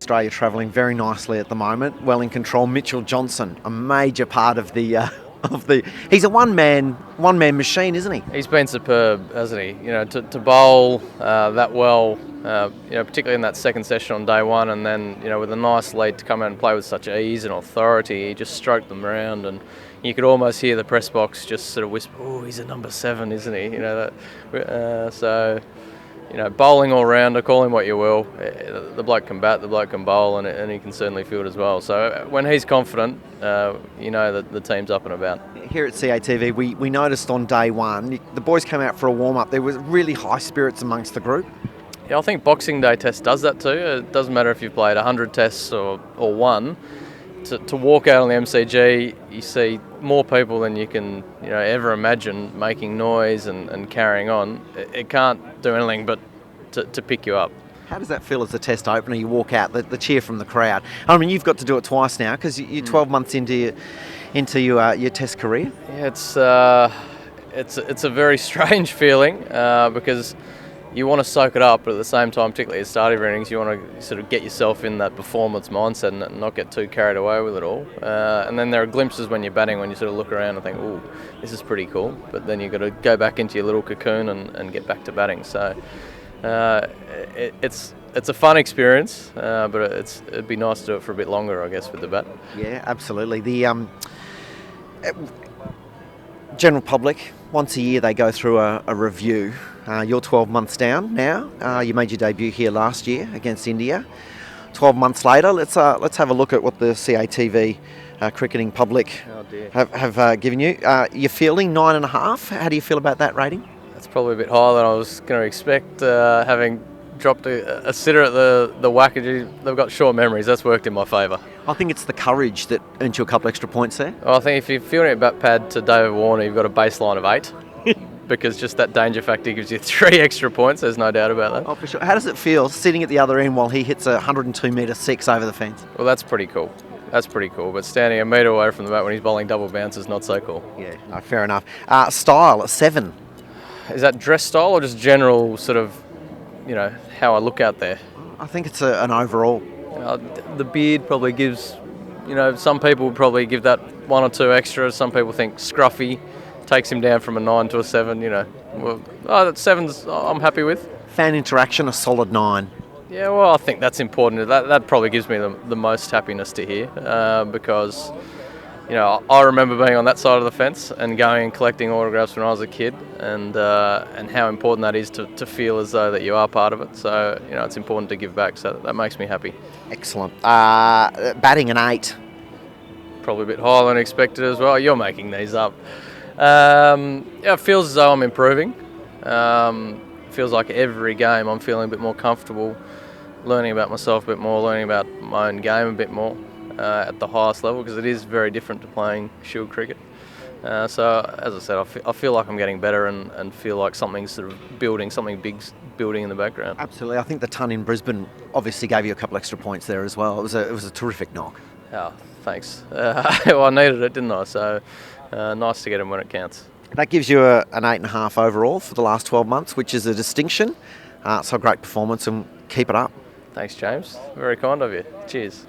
Australia travelling very nicely at the moment. Well in control. Mitchell Johnson, a major part of the he's a one-man machine, isn't he? He's been superb, hasn't he? To bowl that well, particularly in that second session on day one, and then, with a nice lead to come out and play with such ease and authority, he just stroked them around, and you could almost hear the press box just sort of whisper, "Oh, he's a number 7, isn't he?" Bowling all rounder, call him what you will. The bloke can bat, the bloke can bowl, and he can certainly field as well. So when he's confident, that the team's up and about. Here at CATV, we noticed on day one, the boys came out for a warm-up. There was really high spirits amongst the group. Yeah, I think Boxing Day Test does that too. It doesn't matter if you've played 100 tests or one. To walk out on the MCG, you see more people than you can ever imagine making noise and carrying on. It can't do anything but to pick you up. How does that feel as a test opener? You walk out, the cheer from the crowd. I mean, you've got to do it twice now because you're 12 months into your test career. Yeah, it's a very strange feeling because you want to soak it up, but at the same time, particularly at start of innings, you want to sort of get yourself in that performance mindset and not get too carried away with it all. And then there are glimpses when you're batting when you sort of look around and think, "Oh, this is pretty cool," but then you've got to go back into your little cocoon and get back to batting. So it's a fun experience, but it'd be nice to do it for a bit longer, I guess, with the bat. Yeah, absolutely. The general public, once a year they go through a review. You're 12 months down now. You made your debut here last year against India. 12 months later, let's have a look at what the CATV cricketing public have given you. You're feeling 9.5. How do you feel about that rating? That's probably a bit higher than I was going to expect, having dropped a sitter at the Wackagee. They've got short memories. That's worked in my favour. I think it's the courage that earned you a couple extra points there. Well, I think if you're fielding a bat pad to David Warner, you've got a baseline of 8. Because just that danger factor gives you 3 extra points, there's no doubt about that. Oh, for sure. How does it feel sitting at the other end while he hits a 102-metre 6 over the fence? Well, that's pretty cool. But standing a metre away from the bat when he's bowling double bounce is not so cool. Yeah, no, fair enough. Style at 7. Is that dress style or just general sort of, how I look out there? I think it's an overall. The beard probably gives, some people would probably give that 1 or 2 extra. Some people think scruffy takes him down from a 9 to a 7, that 7's I'm happy with. Fan interaction, a solid 9. Yeah, well, I think that's important. That probably gives me the most happiness to hear because, I remember being on that side of the fence and going and collecting autographs when I was a kid and how important that is to feel as though that you are part of it. So, it's important to give back, so that makes me happy. Excellent. Batting an 8. Probably a bit higher than expected as well. You're making these up. It feels as though I'm improving. Feels like every game I'm feeling a bit more comfortable, learning about myself a bit more, learning about my own game a bit more at the highest level because it is very different to playing Shield cricket. So as I said, I feel like I'm getting better and feel like something's sort of building, something big's building in the background. Absolutely. I think the ton in Brisbane obviously gave you a couple extra points there as well. It was a terrific knock. Oh, thanks. Well, I needed it, didn't I? So nice to get him when it counts. That gives you an 8.5 overall for the last 12 months, which is a distinction. So a great performance and keep it up. Thanks, James. Very kind of you. Cheers.